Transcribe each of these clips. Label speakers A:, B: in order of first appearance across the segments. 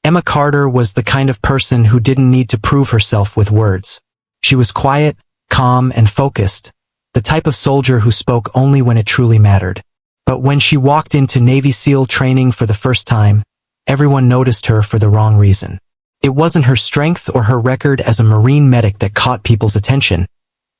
A: Emma Carter was the kind of person who didn't need to prove herself with words. She was quiet, calm, and focused, the type of soldier who spoke only when it truly mattered. But when she walked into Navy SEAL training for the first time, everyone noticed her for the wrong reason. It wasn't her strength or her record as a Marine medic that caught people's attention.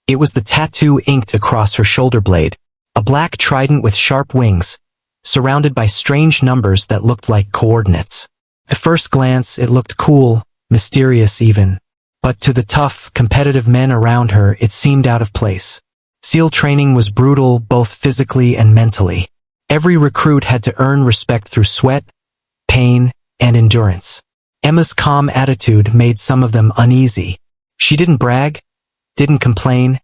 A: It was the tattoo inked across her shoulder blade, a black trident with sharp wings, surrounded by strange numbers that looked like coordinates. At first glance, it looked cool, mysterious even. But to the tough, competitive men around her, it seemed out of place. SEAL training was brutal both physically and mentally. Every recruit had to earn respect through sweat, pain, and endurance. Emma's calm attitude made some of them uneasy. She didn't brag, didn't complain,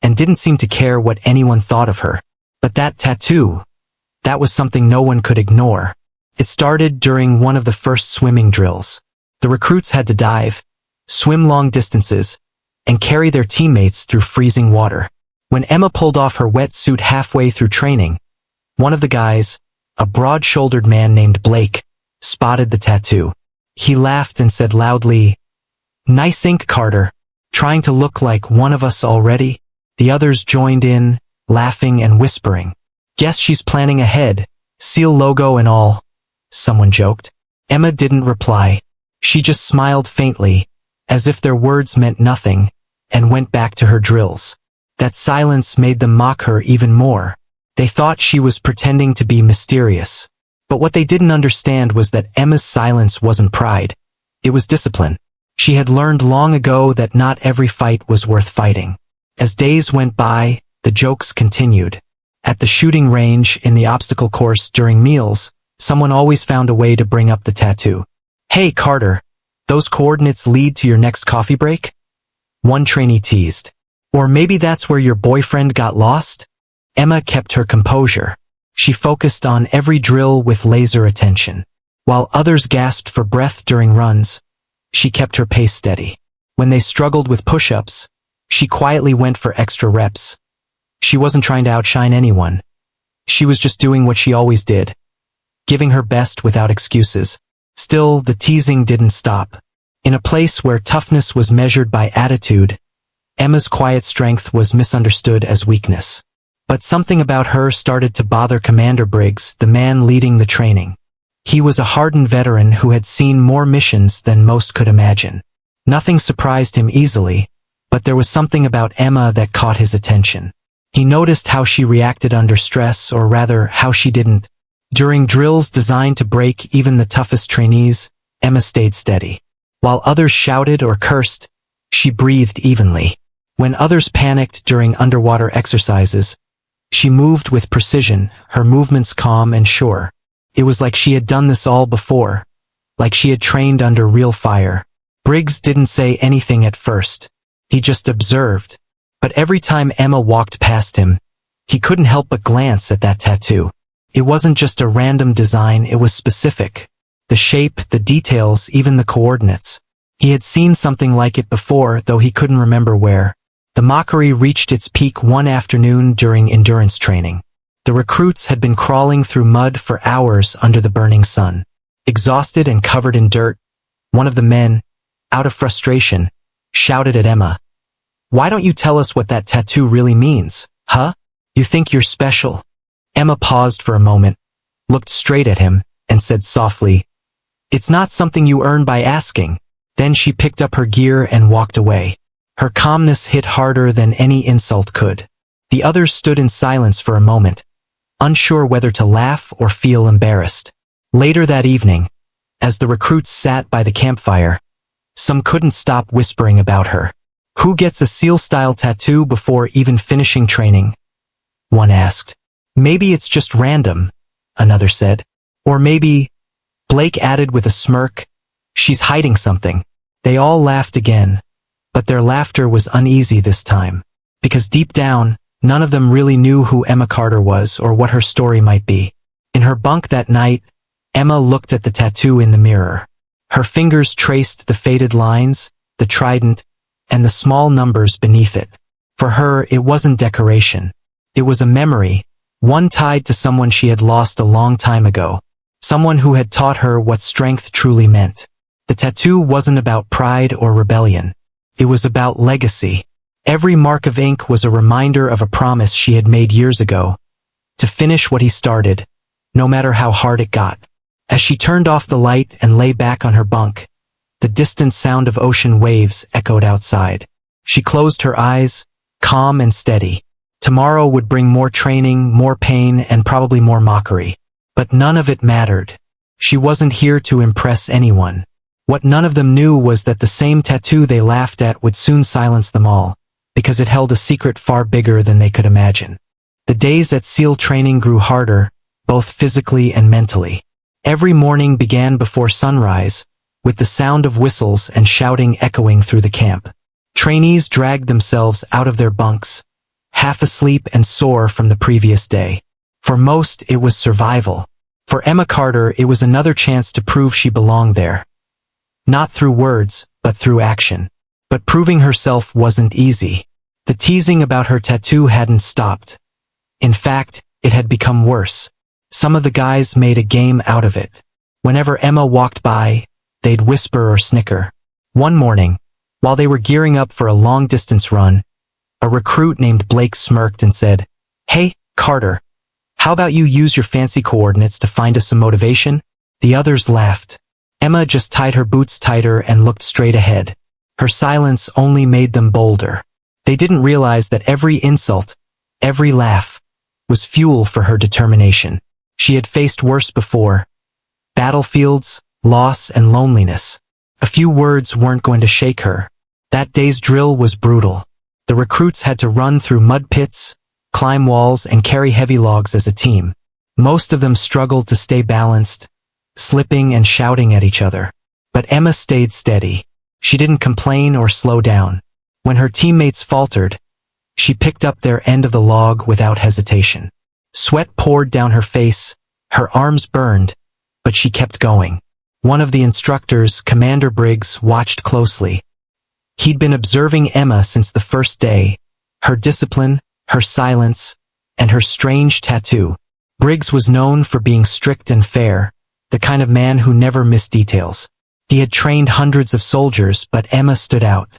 A: and didn't seem to care what anyone thought of her. But that tattoo, that was something no one could ignore. It started during one of the first swimming drills. The recruits had to dive, swim long distances, and carry their teammates through freezing water. When Emma pulled off her wetsuit halfway through training, one of the guys, a broad-shouldered man named Blake, spotted the tattoo. He laughed and said loudly, "Nice ink, Carter. Trying to look like one of us already?" The others joined in, laughing and whispering. "Guess she's planning ahead, SEAL logo and all," someone joked. Emma didn't reply. She just smiled faintly, as if their words meant nothing, and went back to her drills. That silence made them mock her even more. They thought she was pretending to be mysterious. But what they didn't understand was that Emma's silence wasn't pride. It was discipline. She had learned long ago that not every fight was worth fighting. As days went by, the jokes continued. At the shooting range, in the obstacle course, during meals, someone always found a way to bring up the tattoo. "Hey, Carter, those coordinates lead to your next coffee break?" One trainee teased. "Or maybe that's where your boyfriend got lost?" Emma kept her composure. She focused on every drill with laser attention. While others gasped for breath during runs, she kept her pace steady. When they struggled with push-ups, she quietly went for extra reps. She wasn't trying to outshine anyone. She was just doing what she always did, giving her best without excuses. Still, the teasing didn't stop. In a place where toughness was measured by attitude, Emma's quiet strength was misunderstood as weakness. But something about her started to bother Commander Briggs, the man leading the training. He was a hardened veteran who had seen more missions than most could imagine. Nothing surprised him easily, but there was something about Emma that caught his attention. He noticed how she reacted under stress, or rather, how she didn't. During drills designed to break even the toughest trainees, Emma stayed steady. While others shouted or cursed, she breathed evenly. When others panicked during underwater exercises, she moved with precision, her movements calm and sure. It was like she had done this all before, like she had trained under real fire. Briggs didn't say anything at first. He just observed. But every time Emma walked past him, he couldn't help but glance at that tattoo. It wasn't just a random design, it was specific. The shape, the details, even the coordinates. He had seen something like it before, though he couldn't remember where. The mockery reached its peak one afternoon during endurance training. The recruits had been crawling through mud for hours under the burning sun. Exhausted and covered in dirt, one of the men, out of frustration, shouted at Emma, "Why don't you tell us what that tattoo really means, huh? You think you're special?" Emma paused for a moment, looked straight at him, and said softly, "It's not something you earn by asking." Then she picked up her gear and walked away. Her calmness hit harder than any insult could. The others stood in silence for a moment, unsure whether to laugh or feel embarrassed. Later that evening, as the recruits sat by the campfire, some couldn't stop whispering about her. "Who gets a SEAL-style tattoo before even finishing training?" one asked. "Maybe it's just random," another said. "Or maybe," Blake added with a smirk, "she's hiding something." They all laughed again, but their laughter was uneasy this time, because deep down, none of them really knew who Emma Carter was or what her story might be. In her bunk that night, Emma looked at the tattoo in the mirror. Her fingers traced the faded lines, the trident, and the small numbers beneath it. For her, it wasn't decoration. It was a memory, one tied to someone she had lost a long time ago, someone who had taught her what strength truly meant. The tattoo wasn't about pride or rebellion. It was about legacy. Every mark of ink was a reminder of a promise she had made years ago, to finish what he started, no matter how hard it got. As she turned off the light and lay back on her bunk, the distant sound of ocean waves echoed outside. She closed her eyes, calm and steady. Tomorrow would bring more training, more pain, and probably more mockery. But none of it mattered. She wasn't here to impress anyone. What none of them knew was that the same tattoo they laughed at would soon silence them all, because it held a secret far bigger than they could imagine. The days at SEAL training grew harder, both physically and mentally. Every morning began before sunrise, with the sound of whistles and shouting echoing through the camp. Trainees dragged themselves out of their bunks, half asleep and sore from the previous day. For most, it was survival. For Emma Carter, it was another chance to prove she belonged there. Not through words, but through action. But proving herself wasn't easy. The teasing about her tattoo hadn't stopped. In fact, it had become worse. Some of the guys made a game out of it. Whenever Emma walked by, they'd whisper or snicker. One morning, while they were gearing up for a long-distance run, a recruit named Blake smirked and said, "Hey, Carter, how about you use your fancy coordinates to find us some motivation?" The others laughed. Emma just tied her boots tighter and looked straight ahead. Her silence only made them bolder. They didn't realize that every insult, every laugh, was fuel for her determination. She had faced worse before. Battlefields, loss, and loneliness. A few words weren't going to shake her. That day's drill was brutal. The recruits had to run through mud pits, climb walls, and carry heavy logs as a team. Most of them struggled to stay balanced, slipping and shouting at each other. But Emma stayed steady. She didn't complain or slow down. When her teammates faltered, she picked up their end of the log without hesitation. Sweat poured down her face, her arms burned, but she kept going. One of the instructors, Commander Briggs, watched closely. He'd been observing Emma since the first day, her discipline, her silence, and her strange tattoo. Briggs was known for being strict and fair, the kind of man who never missed details. He had trained hundreds of soldiers, but Emma stood out.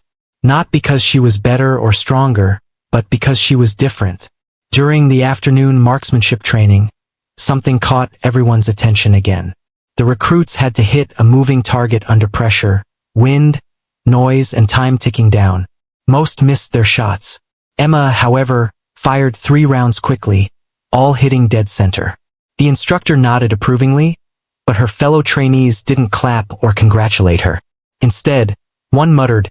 A: Not because she was better or stronger, but because she was different. During the afternoon marksmanship training, something caught everyone's attention again. The recruits had to hit a moving target under pressure, wind, noise, and time ticking down. Most missed their shots. Emma, however, fired 3 rounds quickly, all hitting dead center. The instructor nodded approvingly, but her fellow trainees didn't clap or congratulate her. Instead, one muttered,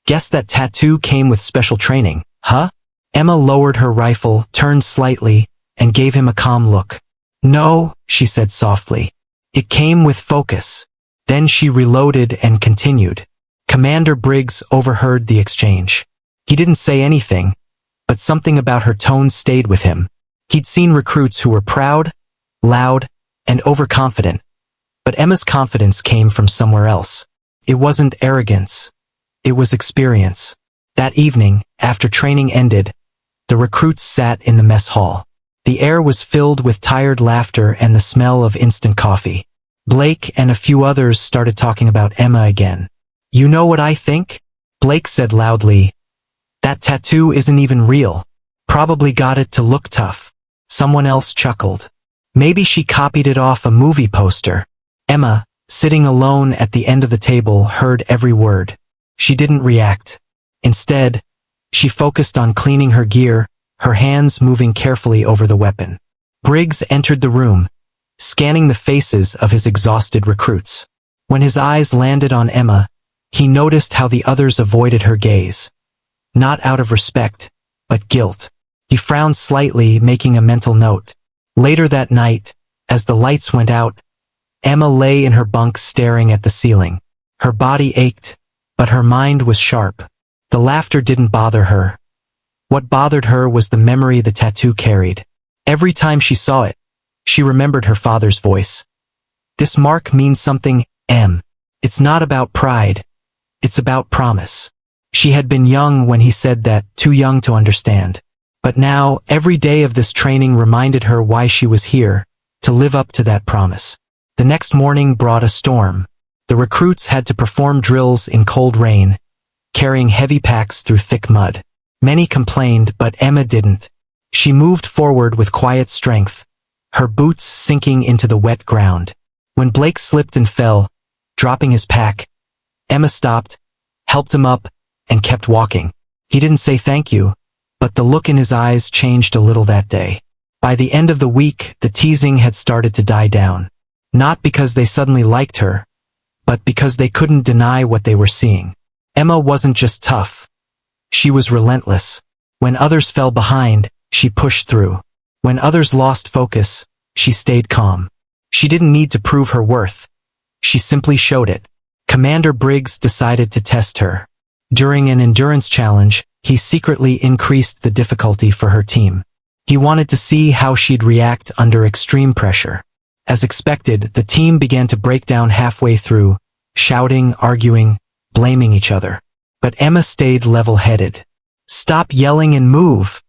A: "Guess that tattoo came with special training, huh?" Emma lowered her rifle, turned slightly, and gave him a calm look. "No," she said softly. "It came with focus." Then she reloaded and continued. Commander Briggs overheard the exchange. He didn't say anything, but something about her tone stayed with him. He'd seen recruits who were proud, loud, and overconfident, but Emma's confidence came from somewhere else. It wasn't arrogance. It was experience. That evening, after training ended, the recruits sat in the mess hall. The air was filled with tired laughter and the smell of instant coffee. Blake and a few others started talking about Emma again. "You know what I think?" Blake said loudly. "That tattoo isn't even real. Probably got it to look tough." Someone else chuckled. "Maybe she copied it off a movie poster." Emma, sitting alone at the end of the table, heard every word. She didn't react. Instead, she focused on cleaning her gear, her hands moving carefully over the weapon. Briggs entered the room, scanning the faces of his exhausted recruits. When his eyes landed on Emma, he noticed how the others avoided her gaze. Not out of respect, but guilt. He frowned slightly, making a mental note. Later that night, as the lights went out, Emma lay in her bunk staring at the ceiling. Her body ached, but her mind was sharp. The laughter didn't bother her. What bothered her was the memory the tattoo carried. Every time she saw it, she remembered her father's voice. "This mark means something, Em. It's not about pride. It's about promise." She had been young when he said that, too young to understand. But now, every day of this training reminded her why she was here, to live up to that promise. The next morning brought a storm. The recruits had to perform drills in cold rain, carrying heavy packs through thick mud. Many complained, but Emma didn't. She moved forward with quiet strength, her boots sinking into the wet ground. When Blake slipped and fell, dropping his pack, Emma stopped, helped him up, and kept walking. He didn't say thank you, but the look in his eyes changed a little that day. By the end of the week, the teasing had started to die down. Not because they suddenly liked her, but because they couldn't deny what they were seeing. Emma wasn't just tough. She was relentless. When others fell behind, she pushed through. When others lost focus, she stayed calm. She didn't need to prove her worth. She simply showed it. Commander Briggs decided to test her. During an endurance challenge, he secretly increased the difficulty for her team. He wanted to see how she'd react under extreme pressure. As expected, the team began to break down halfway through, shouting, arguing, blaming each other. But Emma stayed level-headed. "Stop yelling and move,"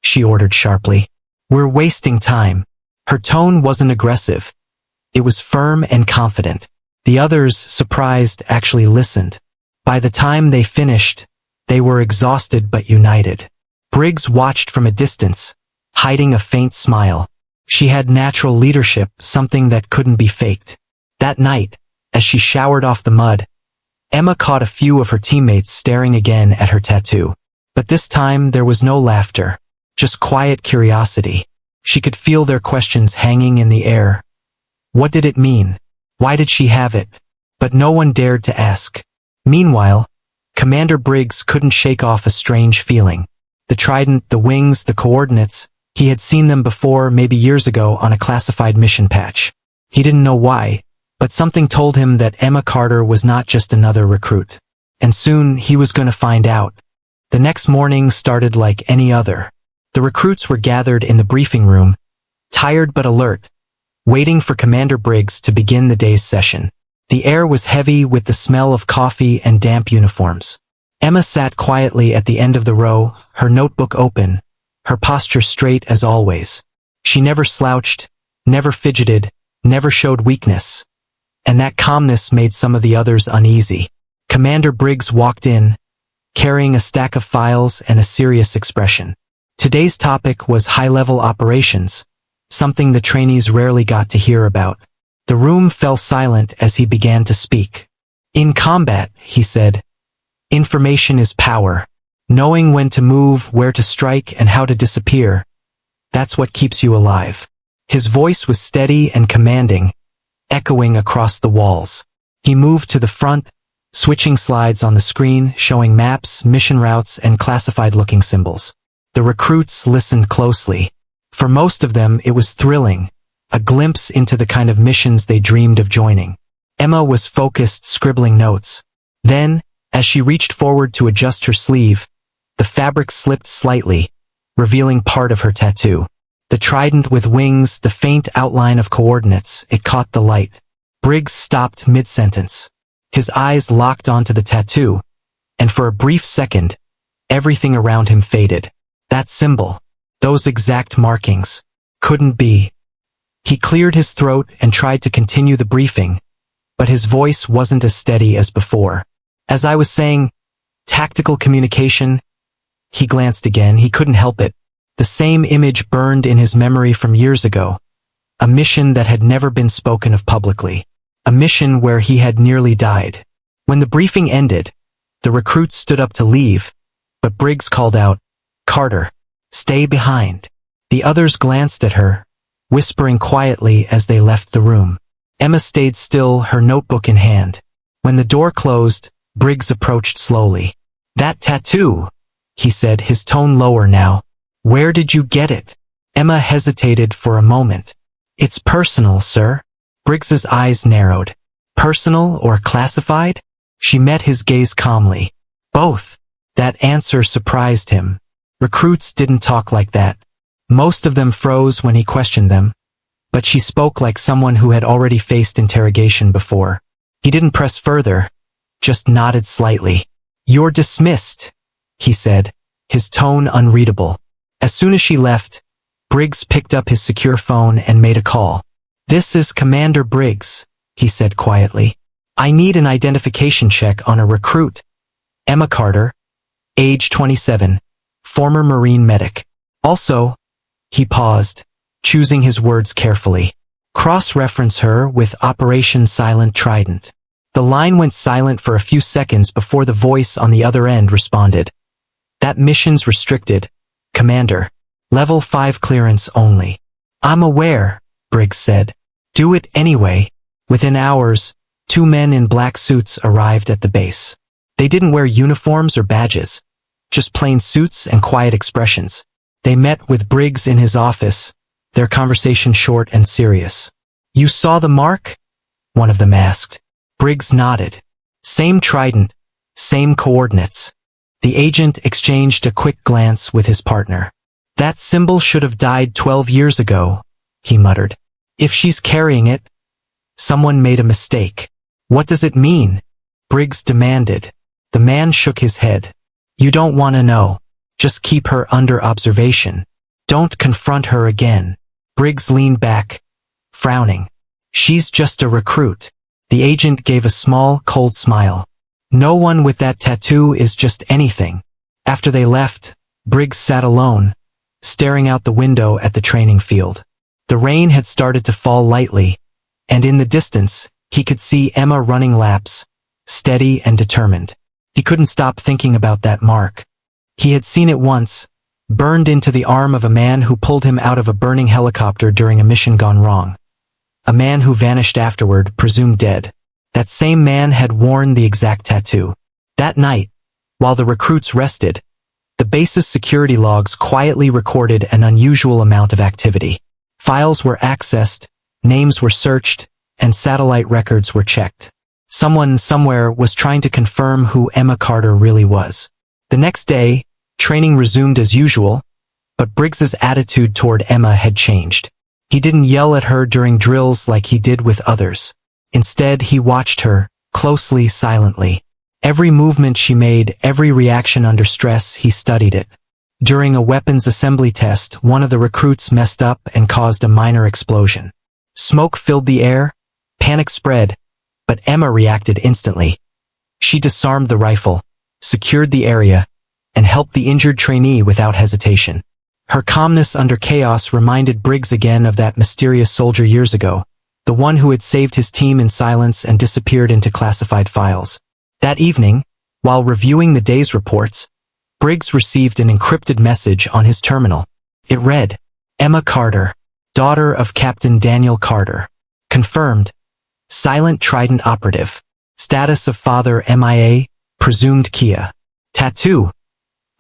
A: she ordered sharply. "We're wasting time." Her tone wasn't aggressive. It was firm and confident. The others, surprised, actually listened. By the time they finished, they were exhausted but united. Briggs watched from a distance, hiding a faint smile. She had natural leadership, something that couldn't be faked. That night, as she showered off the mud, Emma caught a few of her teammates staring again at her tattoo. But this time there was no laughter, just quiet curiosity. She could feel their questions hanging in the air. What did it mean? Why did she have it? But no one dared to ask. Meanwhile, Commander Briggs couldn't shake off a strange feeling. The trident, the wings, the coordinates, he had seen them before, maybe years ago, on a classified mission patch. He didn't know why, but something told him that Emma Carter was not just another recruit. And soon he was going to find out. The next morning started like any other. The recruits were gathered in the briefing room, tired but alert, waiting for Commander Briggs to begin the day's session. The air was heavy with the smell of coffee and damp uniforms. Emma sat quietly at the end of the row, her notebook open, her posture straight as always. She never slouched, never fidgeted, never showed weakness. And that calmness made some of the others uneasy. Commander Briggs walked in, carrying a stack of files and a serious expression. Today's topic was high-level operations, something the trainees rarely got to hear about. The room fell silent as he began to speak. "In combat," he said, "information is power. Knowing when to move, where to strike, and how to disappear. That's what keeps you alive." His voice was steady and commanding, echoing across the walls. He moved to the front, switching slides on the screen, showing maps, mission routes, and classified-looking symbols. The recruits listened closely. For most of them, it was thrilling, a glimpse into the kind of missions they dreamed of joining. Emma was focused, scribbling notes. Then, as she reached forward to adjust her sleeve, the fabric slipped slightly, revealing part of her tattoo. The trident with wings, the faint outline of coordinates, it caught the light. Briggs stopped mid-sentence. His eyes locked onto the tattoo, and for a brief second, everything around him faded. That symbol, those exact markings, couldn't be. He cleared his throat and tried to continue the briefing, but his voice wasn't as steady as before. "As I was saying, tactical communication." He glanced again. He couldn't help it. The same image burned in his memory from years ago. A mission that had never been spoken of publicly. A mission where he had nearly died. When the briefing ended, the recruits stood up to leave, but Briggs called out, "Carter, stay behind." The others glanced at her, whispering quietly as they left the room. Emma stayed still, her notebook in hand. When the door closed, Briggs approached slowly. "That tattoo," he said, his tone lower now. "Where did you get it?" Emma hesitated for a moment. "It's personal, sir." Briggs's eyes narrowed. "Personal or classified?" She met his gaze calmly. "Both." That answer surprised him. Recruits didn't talk like that. Most of them froze when he questioned them. But she spoke like someone who had already faced interrogation before. He didn't press further, just nodded slightly. "You're dismissed," he said, his tone unreadable. As soon as she left, Briggs picked up his secure phone and made a call. "This is Commander Briggs," he said quietly. I need an identification check on a recruit. Emma Carter, age 27, former Marine medic. Also, he paused, choosing his words carefully. Cross-reference her with Operation Silent Trident. The line went silent for a few seconds before the voice on the other end responded. That mission's restricted, Commander. Level 5 clearance only. I'm aware, Briggs said. Do it anyway. Within hours, 2 men in black suits arrived at the base. They didn't wear uniforms or badges, just plain suits and quiet expressions. They met with Briggs in his office, their conversation short and serious. You saw the mark? One of them asked. Briggs nodded. Same trident, same coordinates. The agent exchanged a quick glance with his partner. That symbol should have died 12 years ago, he muttered. If she's carrying it, someone made a mistake. What does it mean? Briggs demanded. The man shook his head. You don't want to know. Just keep her under observation. Don't confront her again. Briggs leaned back, frowning. She's just a recruit. The agent gave a small, cold smile. No one with that tattoo is just anything. After they left, Briggs sat alone, staring out the window at the training field. The rain had started to fall lightly, and in the distance, he could see Emma running laps, steady and determined. He couldn't stop thinking about that mark. He had seen it once, burned into the arm of a man who pulled him out of a burning helicopter during a mission gone wrong. A man who vanished afterward, presumed dead. That same man had worn the exact tattoo. That night, while the recruits rested, the base's security logs quietly recorded an unusual amount of activity. Files were accessed, names were searched, and satellite records were checked. Someone somewhere was trying to confirm who Emma Carter really was. The next day, training resumed as usual, but Briggs's attitude toward Emma had changed. He didn't yell at her during drills like he did with others. Instead, he watched her, closely, silently. Every movement she made, every reaction under stress, he studied it. During a weapons assembly test, one of the recruits messed up and caused a minor explosion. Smoke filled the air, panic spread, but Emma reacted instantly. She disarmed the rifle, secured the area, and helped the injured trainee without hesitation. Her calmness under chaos reminded Briggs again of that mysterious soldier years ago, the one who had saved his team in silence and disappeared into classified files. That evening, while reviewing the day's reports, Briggs received an encrypted message on his terminal. It read, Emma Carter, daughter of Captain Daniel Carter. Confirmed. Silent Trident operative. Status of father MIA, presumed Kia. Tattoo.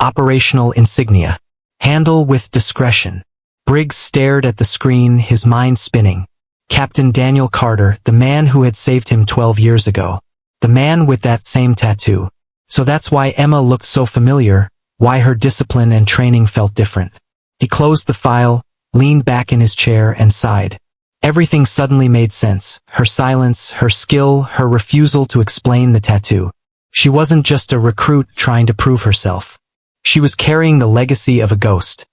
A: Operational insignia. Handle with discretion. Briggs stared at the screen, his mind spinning. Captain Daniel Carter, the man who had saved him 12 years ago. The man with that same tattoo. So that's why Emma looked so familiar, why her discipline and training felt different. He closed the file, leaned back in his chair and sighed. Everything suddenly made sense. Her silence, her skill, her refusal to explain the tattoo. She wasn't just a recruit trying to prove herself. She was carrying the legacy of a ghost.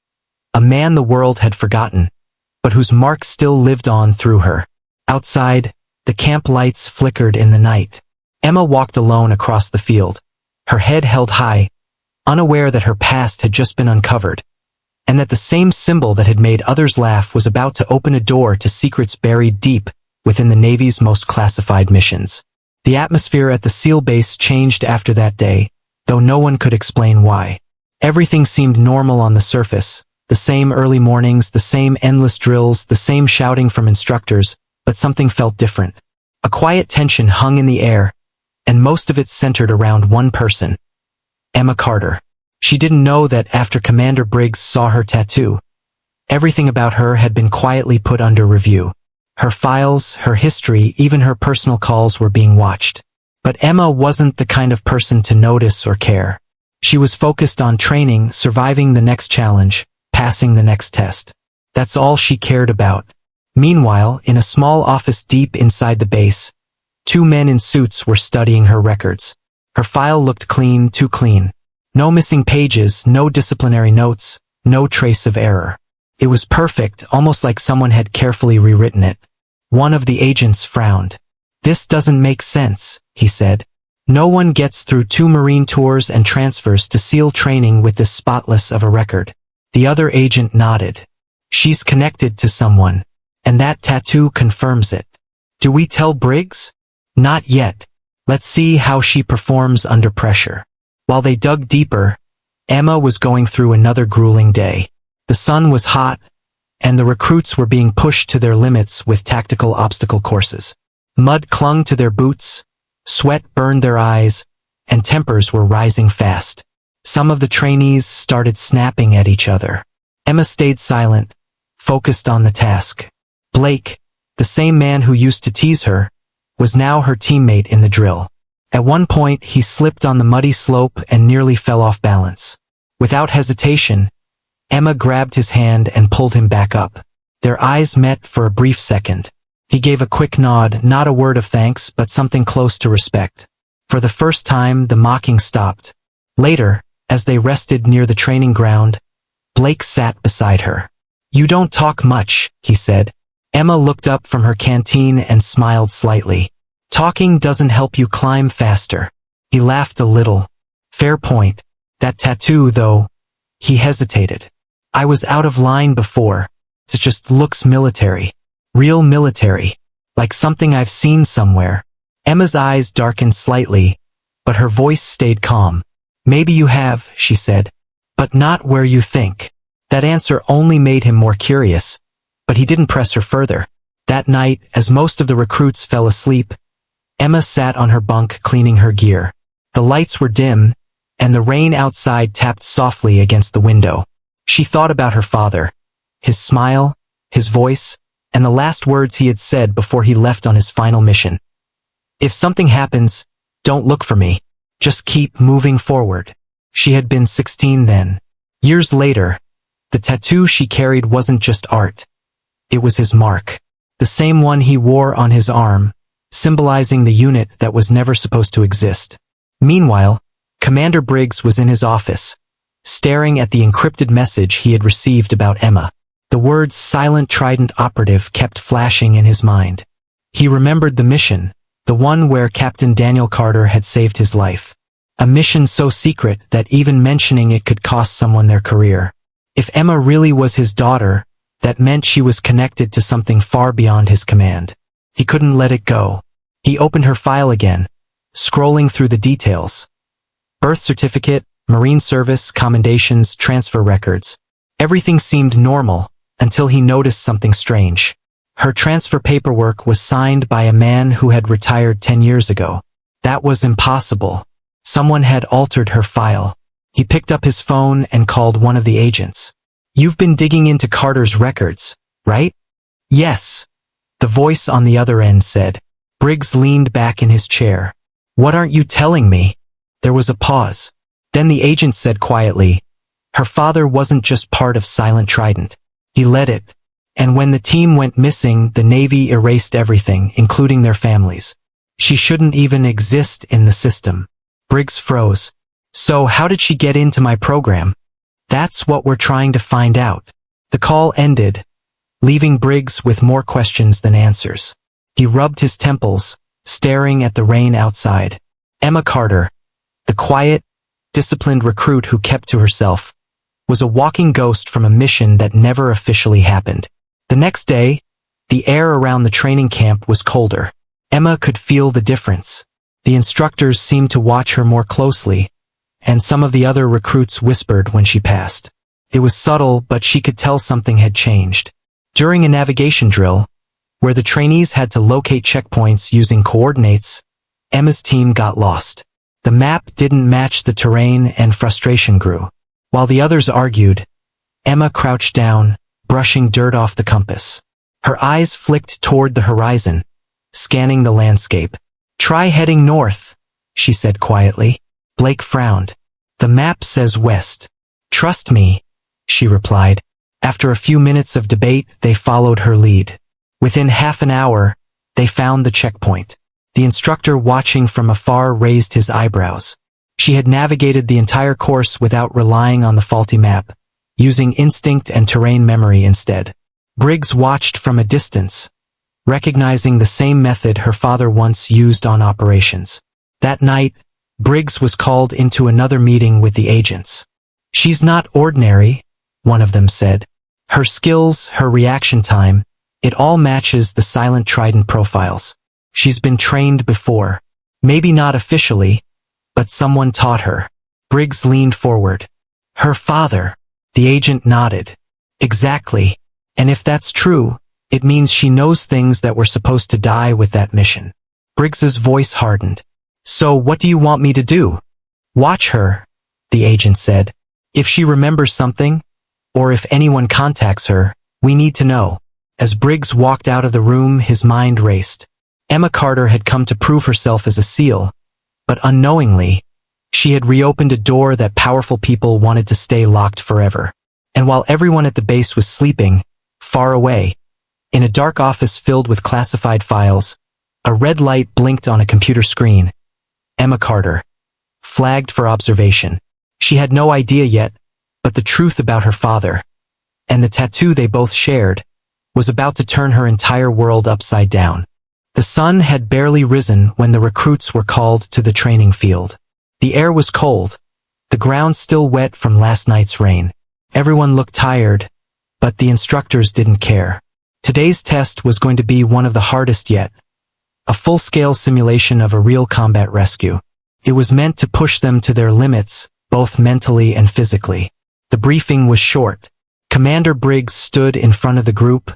A: A man the world had forgotten, but whose mark still lived on through her. Outside, the camp lights flickered in the night. Emma walked alone across the field, her head held high, unaware that her past had just been uncovered, and that the same symbol that had made others laugh was about to open a door to secrets buried deep within the Navy's most classified missions. The atmosphere at the SEAL base changed after that day, though no one could explain why. Everything seemed normal on the surface, the same early mornings, the same endless drills, the same shouting from instructors, but something felt different. A quiet tension hung in the air, and most of it centered around one person, Emma Carter. She didn't know that after Commander Briggs saw her tattoo, everything about her had been quietly put under review. Her files, her history, even her personal calls were being watched. But Emma wasn't the kind of person to notice or care. She was focused on training, surviving the next challenge, passing the next test. That's all she cared about. Meanwhile, in a small office deep inside the base, 2 men in suits were studying her records. Her file looked clean, too clean. No missing pages, no disciplinary notes, no trace of error. It was perfect, almost like someone had carefully rewritten it. One of the agents frowned. "This doesn't make sense," he said. "No one gets through 2 Marine tours and transfers to SEAL training with this spotless of a record." The other agent nodded. "She's connected to someone, and that tattoo confirms it." "Do we tell Briggs?" "Not yet. Let's see how she performs under pressure." While they dug deeper, Emma was going through another grueling day. The sun was hot, and the recruits were being pushed to their limits with tactical obstacle courses. Mud clung to their boots, sweat burned their eyes, and tempers were rising fast. Some of the trainees started snapping at each other. Emma stayed silent, focused on the task. Blake, the same man who used to tease her, was now her teammate in the drill. At one point, he slipped on the muddy slope and nearly fell off balance. Without hesitation, Emma grabbed his hand and pulled him back up. Their eyes met for a brief second. He gave a quick nod, not a word of thanks, but something close to respect. For the first time, the mocking stopped. Later, as they rested near the training ground, Blake sat beside her. "You don't talk much," he said. Emma looked up from her canteen and smiled slightly. "Talking doesn't help you climb faster." He laughed a little. "Fair point. That tattoo, though." He hesitated. "I was out of line before. It just looks military. Real military. Like something I've seen somewhere." Emma's eyes darkened slightly, but her voice stayed calm. "Maybe you have," she said, "but not where you think." That answer only made him more curious, but he didn't press her further. That night, as most of the recruits fell asleep, Emma sat on her bunk cleaning her gear. The lights were dim, and the rain outside tapped softly against the window. She thought about her father, his smile, his voice, and the last words he had said before he left on his final mission. "If something happens, don't look for me. Just keep moving forward." She had been 16 then. Years later, the tattoo she carried wasn't just art. It was his mark. The same one he wore on his arm, symbolizing the unit that was never supposed to exist. Meanwhile, Commander Briggs was in his office, staring at the encrypted message he had received about Emma. The words "Silent Trident operative" kept flashing in his mind. He remembered the mission, the one where Captain Daniel Carter had saved his life. A mission so secret that even mentioning it could cost someone their career. If Emma really was his daughter, that meant she was connected to something far beyond his command. He couldn't let it go. He opened her file again, scrolling through the details. Birth certificate, Marine service, commendations, transfer records. Everything seemed normal, until he noticed something strange. Her transfer paperwork was signed by a man who had retired 10 years ago. That was impossible. Someone had altered her file. He picked up his phone and called one of the agents. "You've been digging into Carter's records, right?" "Yes," the voice on the other end said. Briggs leaned back in his chair. "What aren't you telling me?" There was a pause. Then the agent said quietly, "Her father wasn't just part of Silent Trident. He led it. And when the team went missing, the Navy erased everything, including their families. She shouldn't even exist in the system." Briggs froze. "So how did she get into my program?" "That's what we're trying to find out." The call ended, leaving Briggs with more questions than answers. He rubbed his temples, staring at the rain outside. Emma Carter, the quiet, disciplined recruit who kept to herself, was a walking ghost from a mission that never officially happened. The next day, the air around the training camp was colder. Emma could feel the difference. The instructors seemed to watch her more closely, and some of the other recruits whispered when she passed. It was subtle, but she could tell something had changed. During a navigation drill, where the trainees had to locate checkpoints using coordinates, Emma's team got lost. The map didn't match the terrain and frustration grew. While the others argued, Emma crouched down, brushing dirt off the compass. Her eyes flicked toward the horizon, scanning the landscape. "Try heading north," she said quietly. Blake frowned. "The map says west." "Trust me," she replied. After a few minutes of debate, they followed her lead. Within half an hour, they found the checkpoint. The instructor watching from afar raised his eyebrows. She had navigated the entire course without relying on the faulty map, using instinct and terrain memory instead. Briggs watched from a distance, recognizing the same method her father once used on operations. That night, Briggs was called into another meeting with the agents. "She's not ordinary," one of them said. "Her skills, her reaction time, it all matches the Silent Trident profiles. She's been trained before. Maybe not officially, but someone taught her." Briggs leaned forward. "Her father." The agent nodded. "Exactly. And if that's true, it means she knows things that were supposed to die with that mission." Briggs's voice hardened. "So what do you want me to do?" "Watch her," the agent said. "If she remembers something, or if anyone contacts her, we need to know." As Briggs walked out of the room, his mind raced. Emma Carter had come to prove herself as a SEAL, but unknowingly, she had reopened a door that powerful people wanted to stay locked forever. And while everyone at the base was sleeping, far away, in a dark office filled with classified files, a red light blinked on a computer screen. Emma Carter, flagged for observation. She had no idea yet, but the truth about her father, and the tattoo they both shared, was about to turn her entire world upside down. The sun had barely risen when the recruits were called to the training field. The air was cold, the ground still wet from last night's rain. Everyone looked tired, but the instructors didn't care. Today's test was going to be one of the hardest yet. A full-scale simulation of a real combat rescue. It was meant to push them to their limits, both mentally and physically. The briefing was short. Commander Briggs stood in front of the group,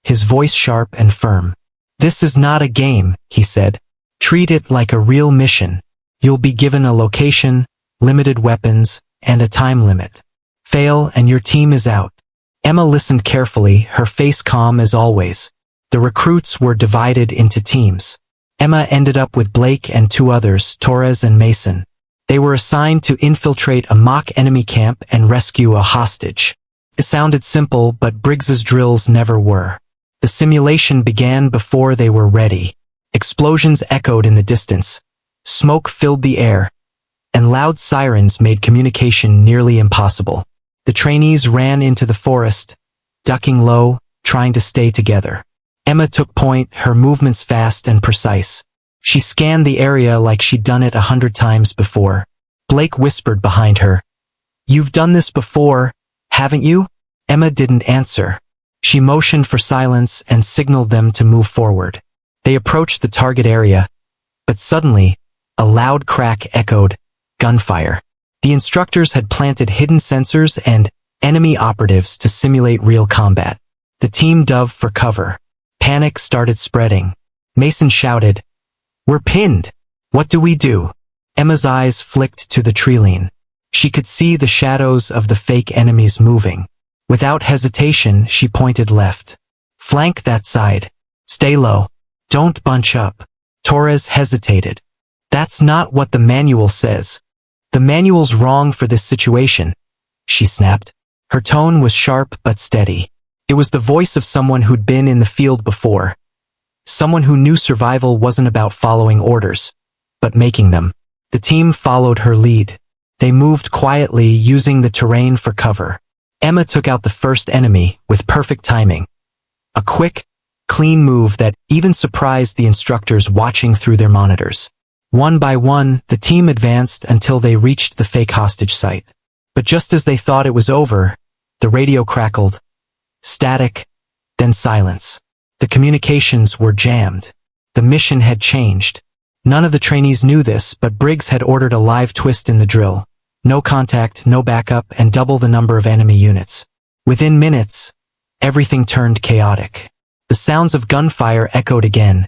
A: his voice sharp and firm. "This is not a game," he said. "Treat it like a real mission. You'll be given a location, limited weapons, and a time limit. Fail and your team is out." Emma listened carefully, her face calm as always. The recruits were divided into teams. Emma ended up with Blake and two others, Torres and Mason. They were assigned to infiltrate a mock enemy camp and rescue a hostage. It sounded simple, but Briggs's drills never were. The simulation began before they were ready. Explosions echoed in the distance. Smoke filled the air, and loud sirens made communication nearly impossible. The trainees ran into the forest, ducking low, trying to stay together. Emma took point, her movements fast and precise. She scanned the area like she'd done it 100 times before. Blake whispered behind her, "You've done this before, haven't you?" Emma didn't answer. She motioned for silence and signaled them to move forward. They approached the target area, but suddenly, a loud crack echoed, gunfire. The instructors had planted hidden sensors and enemy operatives to simulate real combat. The team dove for cover. Panic started spreading. Mason shouted, "We're pinned! What do we do?" Emma's eyes flicked to the treeline. She could see the shadows of the fake enemies moving. Without hesitation, she pointed left. "Flank that side. Stay low. Don't bunch up." Torres hesitated. "That's not what the manual says." "The manual's wrong for this situation," she snapped. Her tone was sharp but steady. It was the voice of someone who'd been in the field before. Someone who knew survival wasn't about following orders, but making them. The team followed her lead. They moved quietly, using the terrain for cover. Emma took out the first enemy with perfect timing. A quick, clean move that even surprised the instructors watching through their monitors. One by one, the team advanced until they reached the fake hostage site. But just as they thought it was over, the radio crackled. Static, then silence. The communications were jammed. The mission had changed. None of the trainees knew this, but Briggs had ordered a live twist in the drill. No contact, no backup, and double the number of enemy units. Within minutes, everything turned chaotic. The sounds of gunfire echoed again,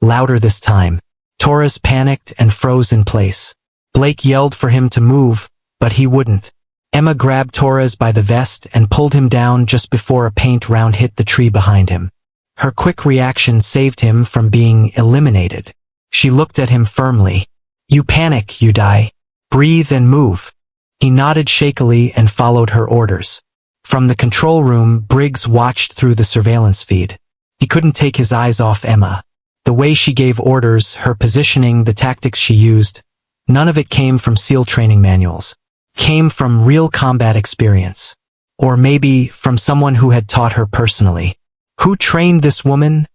A: louder this time. Torres panicked and froze in place. Blake yelled for him to move, but he wouldn't. Emma grabbed Torres by the vest and pulled him down just before a paint round hit the tree behind him. Her quick reaction saved him from being eliminated. She looked at him firmly. "You panic, you die. Breathe and move." He nodded shakily and followed her orders. From the control room, Briggs watched through the surveillance feed. He couldn't take his eyes off Emma. The way she gave orders, her positioning, the tactics she used, none of it came from SEAL training manuals. Came from real combat experience. Or maybe from someone who had taught her personally. Who trained this woman?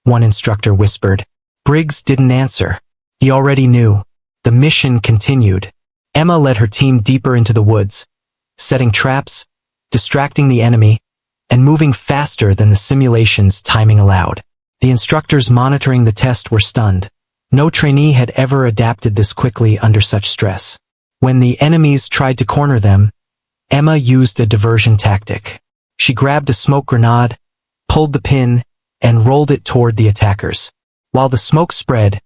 A: one instructor whispered. Briggs didn't answer. He already knew. The mission continued. Emma led her team deeper into the woods, setting traps, distracting the enemy, and moving faster than the simulation's timing allowed. The instructors monitoring the test were stunned. No trainee had ever adapted this quickly under such stress. When the enemies tried to corner them, Emma used a diversion tactic. She grabbed a smoke grenade, pulled the pin, and rolled it toward the attackers. While the smoke spread,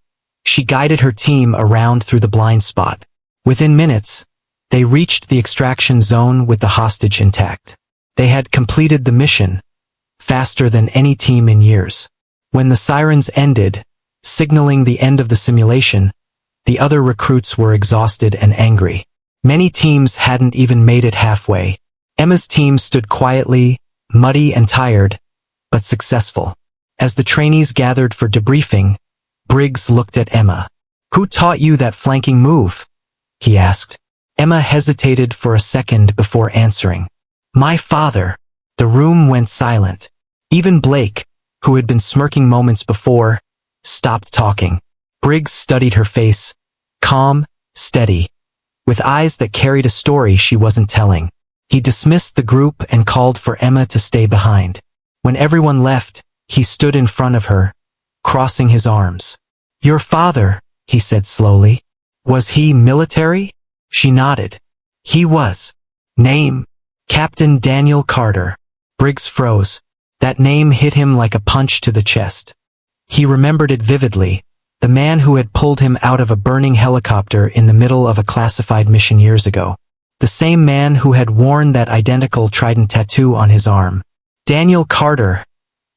A: she guided her team around through the blind spot. Within minutes, they reached the extraction zone with the hostage intact. They had completed the mission, faster than any team in years. When the sirens ended, signaling the end of the simulation, the other recruits were exhausted and angry. Many teams hadn't even made it halfway. Emma's team stood quietly, muddy and tired, but successful. As the trainees gathered for debriefing, Briggs looked at Emma. "Who taught you that flanking move?" he asked. Emma hesitated for a second before answering. "My father." The room went silent. Even Blake, who had been smirking moments before, stopped talking. Briggs studied her face, calm, steady, with eyes that carried a story she wasn't telling. He dismissed the group and called for Emma to stay behind. When everyone left, he stood in front of her, crossing his arms. "Your father," he said slowly. "Was he military?" She nodded. "He was." "Name?" "Captain Daniel Carter." Briggs froze. That name hit him like a punch to the chest. He remembered it vividly, the man who had pulled him out of a burning helicopter in the middle of a classified mission years ago. The same man who had worn that identical trident tattoo on his arm. "Daniel Carter,"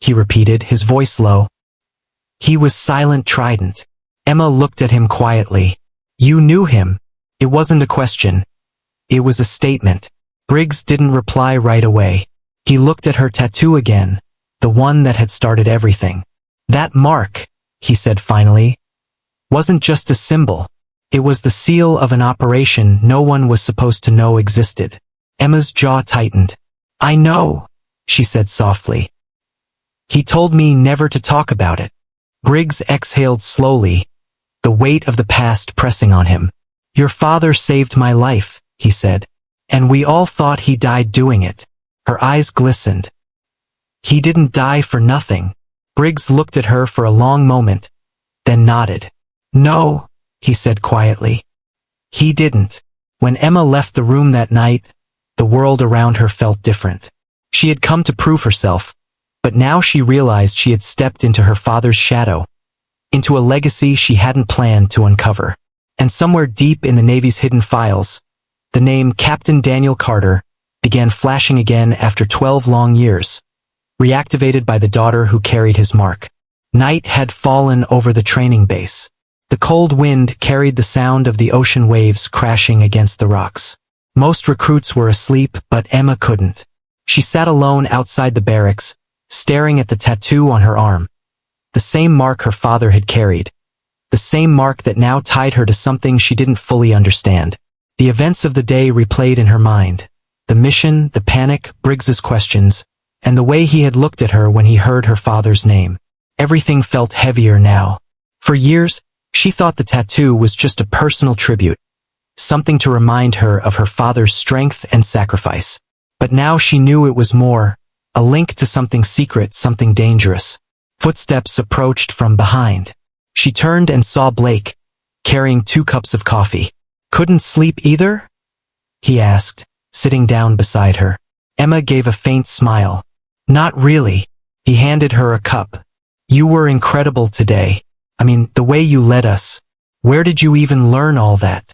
A: he repeated, his voice low. "He was Silent Trident." Emma looked at him quietly. "You knew him." It wasn't a question. It was a statement. Briggs didn't reply right away. He looked at her tattoo again, the one that had started everything. "That mark," he said finally, "wasn't just a symbol. It was the seal of an operation no one was supposed to know existed." Emma's jaw tightened. "I know," she said softly. "He told me never to talk about it." Briggs exhaled slowly, the weight of the past pressing on him. "Your father saved my life," he said, "and we all thought he died doing it." Her eyes glistened. "He didn't die for nothing." Briggs looked at her for a long moment, then nodded. "No," he said quietly. "He didn't." When Emma left the room that night, the world around her felt different. She had come to prove herself, but now she realized she had stepped into her father's shadow, into a legacy she hadn't planned to uncover. And somewhere deep in the Navy's hidden files, the name Captain Daniel Carter began flashing again after 12 long years, reactivated by the daughter who carried his mark. Night had fallen over the training base. The cold wind carried the sound of the ocean waves crashing against the rocks. Most recruits were asleep, but Emma couldn't. She sat alone outside the barracks, staring at the tattoo on her arm. The same mark her father had carried. The same mark that now tied her to something she didn't fully understand. The events of the day replayed in her mind. The mission, the panic, Briggs's questions, and the way he had looked at her when he heard her father's name. Everything felt heavier now. For years, she thought the tattoo was just a personal tribute, something to remind her of her father's strength and sacrifice. But now she knew it was more, a link to something secret, something dangerous. Footsteps approached from behind. She turned and saw Blake, carrying 2 cups of coffee. "Couldn't sleep either?" he asked, sitting down beside her. Emma gave a faint smile. "Not really." He handed her a cup. "You were incredible today. I mean, the way you led us. Where did you even learn all that?"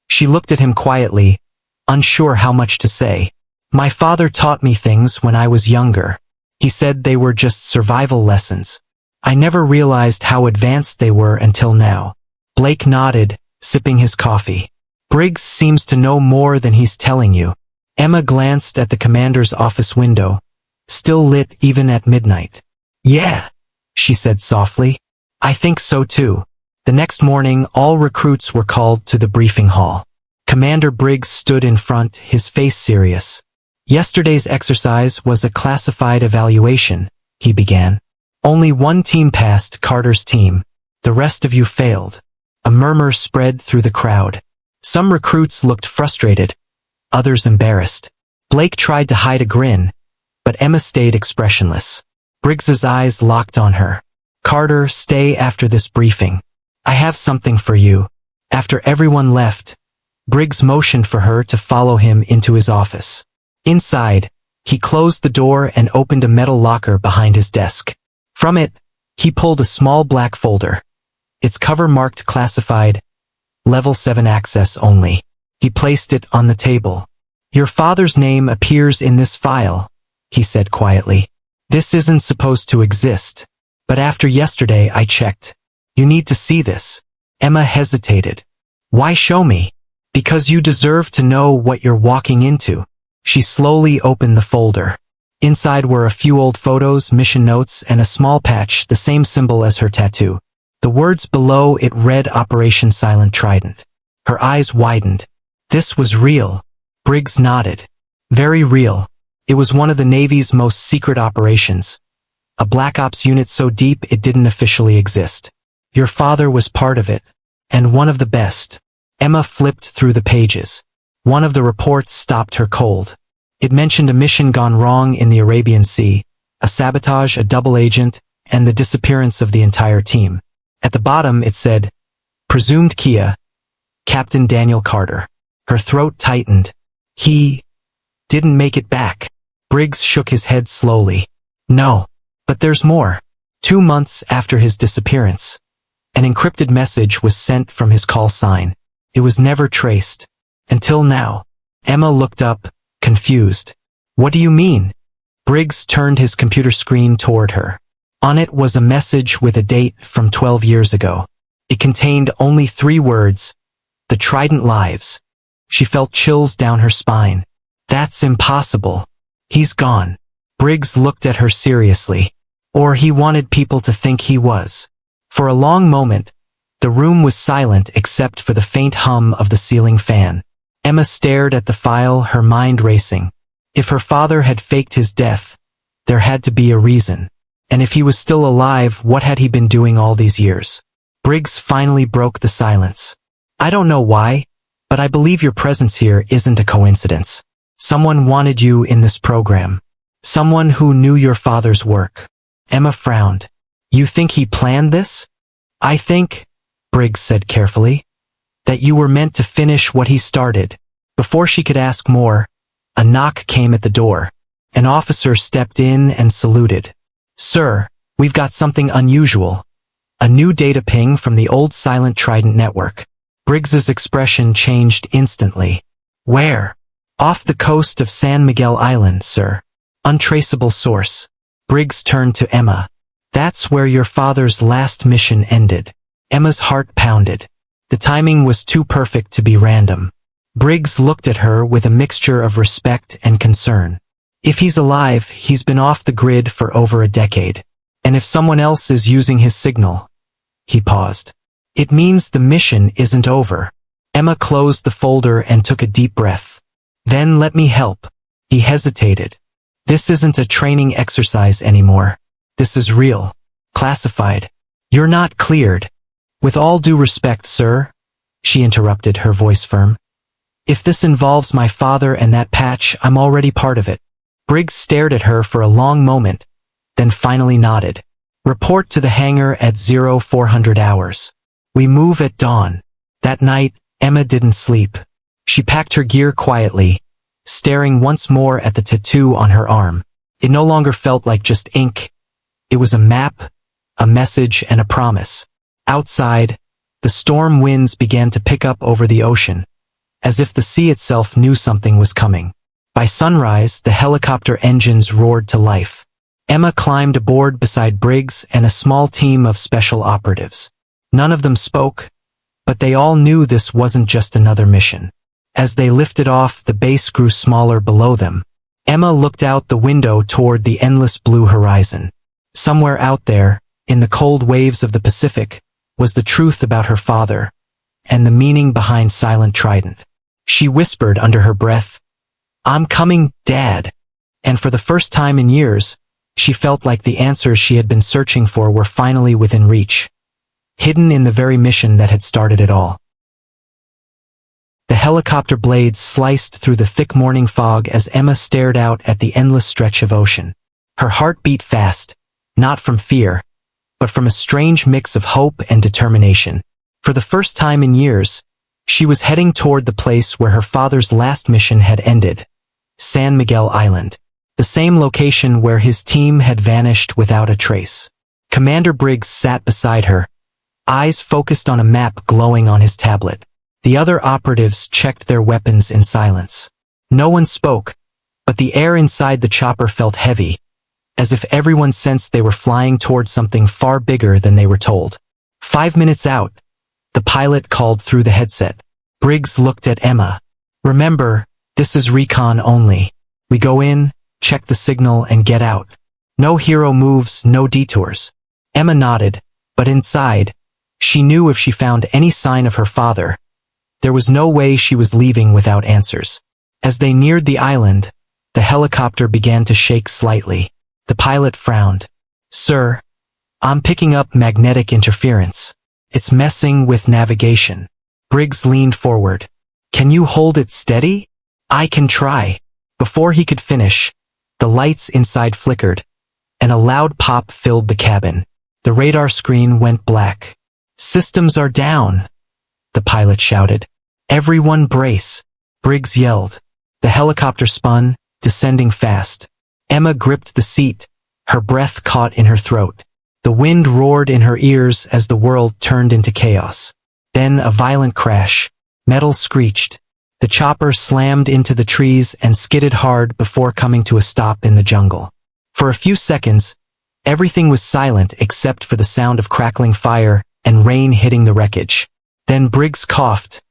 A: She looked at him quietly, unsure how much to say. "My father taught me things when I was younger. He said they were just survival lessons. I never realized how advanced they were until now." Blake nodded, sipping his coffee. "Briggs seems to know more than he's telling you." Emma glanced at the commander's office window, still lit even at midnight. "Yeah," she said softly. "I think so too." The next morning, all recruits were called to the briefing hall. Commander Briggs stood in front, his face serious. "Yesterday's exercise was a classified evaluation," he began. Only one team passed, Carter's team. The rest of you failed. A murmur spread through the crowd. Some recruits looked frustrated, others embarrassed. Blake tried to hide a grin, but Emma stayed expressionless. Briggs's eyes locked on her. Carter, stay after this briefing. I have something for you. After everyone left, Briggs motioned for her to follow him into his office. Inside, he closed the door and opened a metal locker behind his desk. From it, he pulled a small black folder. Its cover marked classified, Level 7 access only. He placed it on the table. Your father's name appears in this file, he said quietly. This isn't supposed to exist. But after yesterday I checked. You need to see this. Emma hesitated. Why show me? Because you deserve to know what you're walking into. She slowly opened the folder. Inside were a few old photos, mission notes, and a small patch, the same symbol as her tattoo. The words below it read Operation Silent Trident. Her eyes widened. This was real. Briggs nodded. Very real. It was one of the Navy's most secret operations. A Black Ops unit so deep it didn't officially exist. Your father was part of it. And one of the best. Emma flipped through the pages. One of the reports stopped her cold. It mentioned a mission gone wrong in the Arabian Sea, a sabotage, a double agent, and the disappearance of the entire team. At the bottom it said, Presumed Kia, Captain Daniel Carter. Her throat tightened. He didn't make it back. Briggs shook his head slowly. No. But there's more. 2 months after his disappearance, an encrypted message was sent from his call sign. It was never traced. Until now. Emma looked up, confused. What do you mean? Briggs turned his computer screen toward her. On it was a message with a date from 12 years ago. It contained only 3 words. The Trident lives. She felt chills down her spine. That's impossible. He's gone. Briggs looked at her seriously. Or he wanted people to think he was. For a long moment, the room was silent except for the faint hum of the ceiling fan. Emma stared at the file, her mind racing. If her father had faked his death, there had to be a reason. And if he was still alive, what had he been doing all these years? Briggs finally broke the silence. I don't know why, but I believe your presence here isn't a coincidence. Someone wanted you in this program. Someone who knew your father's work. Emma frowned. You think he planned this? I think, Briggs said carefully, that you were meant to finish what he started. Before she could ask more, a knock came at the door. An officer stepped in and saluted. Sir, we've got something unusual. A new data ping from the old Silent Trident network. Briggs's expression changed instantly. Where? Off the coast of San Miguel Island, sir. Untraceable source. Briggs turned to Emma. That's where your father's last mission ended. Emma's heart pounded. The timing was too perfect to be random. Briggs looked at her with a mixture of respect and concern. If he's alive, he's been off the grid for over a decade. And if someone else is using his signal... He paused. It means the mission isn't over. Emma closed the folder and took a deep breath. Then let me help. He hesitated. This isn't a training exercise anymore. This is real. Classified. You're not cleared. With all due respect, sir, she interrupted, her voice firm. If this involves my father and that patch, I'm already part of it. Briggs stared at her for a long moment, then finally nodded. Report to the hangar at 0400 hours. We move at dawn. That night, Emma didn't sleep. She packed her gear quietly, staring once more at the tattoo on her arm. It no longer felt like just ink. It was a map, a message, and a promise. Outside, the storm winds began to pick up over the ocean, as if the sea itself knew something was coming. By sunrise, the helicopter engines roared to life. Emma climbed aboard beside Briggs and a small team of special operatives. None of them spoke, but they all knew this wasn't just another mission. As they lifted off, the base grew smaller below them. Emma looked out the window toward the endless blue horizon. Somewhere out there, in the cold waves of the Pacific, was the truth about her father, and the meaning behind Silent Trident. She whispered under her breath, I'm coming, Dad. And for the first time in years, She felt like the answers she had been searching for were finally within reach, hidden in the very mission that had started it all. The helicopter blades sliced through the thick morning fog as Emma stared out at the endless stretch of ocean. Her heart beat fast, not from fear, but from a strange mix of hope and determination. For the first time in years, she was heading toward the place where her father's last mission had ended, San Miguel Island, the same location where his team had vanished without a trace. Commander Briggs sat beside her, eyes focused on a map glowing on his tablet. The other operatives checked their weapons in silence. No one spoke, but the air inside the chopper felt heavy, as if everyone sensed they were flying toward something far bigger than they were told. 5 minutes out, the pilot called through the headset. Briggs looked at Emma. "Remember, this is recon only. We go in, check the signal, and get out. No hero moves, no detours." Emma nodded, but inside, she knew if she found any sign of her father, there was no way she was leaving without answers. As they neared the island, the helicopter began to shake slightly. The pilot frowned. "Sir, I'm picking up magnetic interference. It's messing with navigation." Briggs leaned forward. "Can you hold it steady?" "I can try." Before he could finish, the lights inside flickered, and a loud pop filled the cabin. The radar screen went black. "Systems are down," the pilot shouted. "Everyone brace," Briggs yelled. The helicopter spun, descending fast. Emma gripped the seat, her breath caught in her throat. The wind roared in her ears as the world turned into chaos. Then a violent crash. Metal screeched. The chopper slammed into the trees and skidded hard before coming to a stop in the jungle. For a few seconds, everything was silent except for the sound of crackling fire and rain hitting the wreckage. Then Briggs coughed,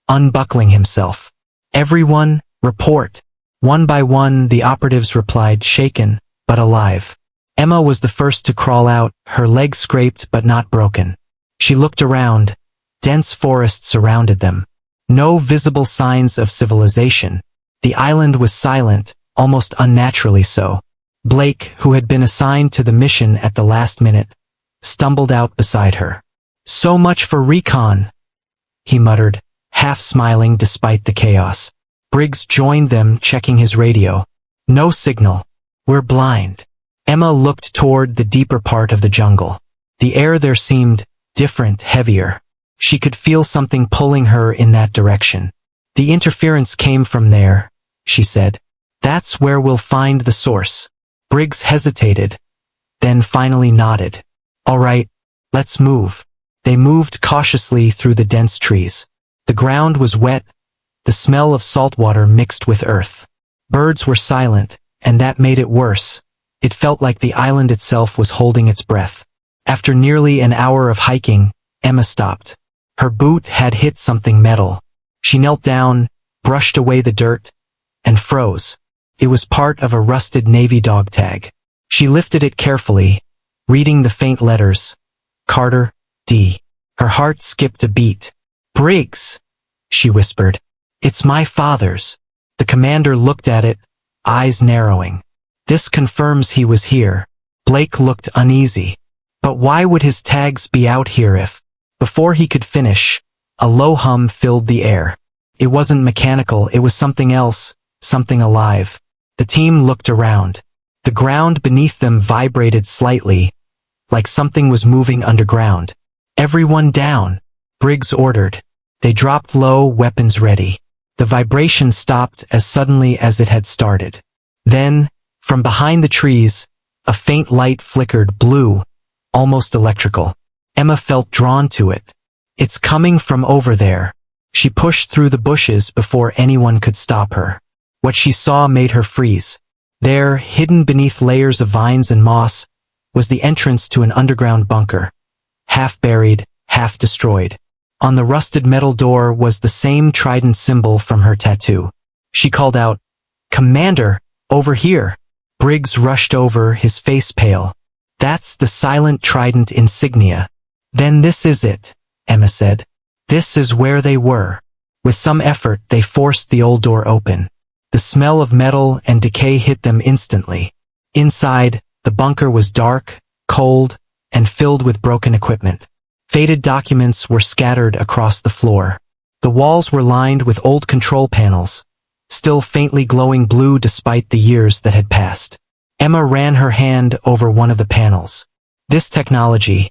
A: unbuckling himself. "Everyone, report." One by one, the operatives replied, shaken, but alive. Emma was the first to crawl out, her legs scraped but not broken. She looked around. Dense forest surrounded them. No visible signs of civilization. The island was silent, almost unnaturally so. Blake, who had been assigned to the mission at the last minute, stumbled out beside her. "So much for recon," he muttered, half smiling despite the chaos. Briggs joined them, checking his radio. "No signal. We're blind." Emma looked toward the deeper part of the jungle. The air there seemed different, heavier. She could feel something pulling her in that direction. "The interference came from there," she said. "That's where we'll find the source." Briggs hesitated, then finally nodded. "All right, let's move." They moved cautiously through the dense trees. The ground was wet, the smell of salt water mixed with earth. Birds were silent, and that made it worse. It felt like the island itself was holding its breath. After nearly an hour of hiking, Emma stopped. Her boot had hit something metal. She knelt down, brushed away the dirt, and froze. It was part of a rusted Navy dog tag. She lifted it carefully, reading the faint letters. Carter, D. Her heart skipped a beat. "Briggs," she whispered. "It's my father's." The commander looked at it, eyes narrowing. "This confirms he was here." Blake looked uneasy. "But why would his tags be out here if—" Before he could finish, a low hum filled the air. It wasn't mechanical, it was something else, something alive. The team looked around. The ground beneath them vibrated slightly, like something was moving underground. "Everyone down," Briggs ordered. They dropped low, weapons ready. The vibration stopped as suddenly as it had started. Then, from behind the trees, a faint light flickered, blue, almost electrical. Emma felt drawn to it. "It's coming from over there." She pushed through the bushes before anyone could stop her. What she saw made her freeze. There, hidden beneath layers of vines and moss, was the entrance to an underground bunker. Half buried, half destroyed. On the rusted metal door was the same trident symbol from her tattoo. She called out, "Commander, over here." Briggs rushed over, his face pale. "That's the Silent Trident insignia." "Then this is it," Emma said. "This is where they were." With some effort, they forced the old door open. The smell of metal and decay hit them instantly. Inside, The bunker was dark, cold, and filled with broken equipment. Faded documents were scattered across the floor. The walls were lined with old control panels, still faintly glowing blue despite the years that had passed. Emma ran her hand over one of the panels. This technology,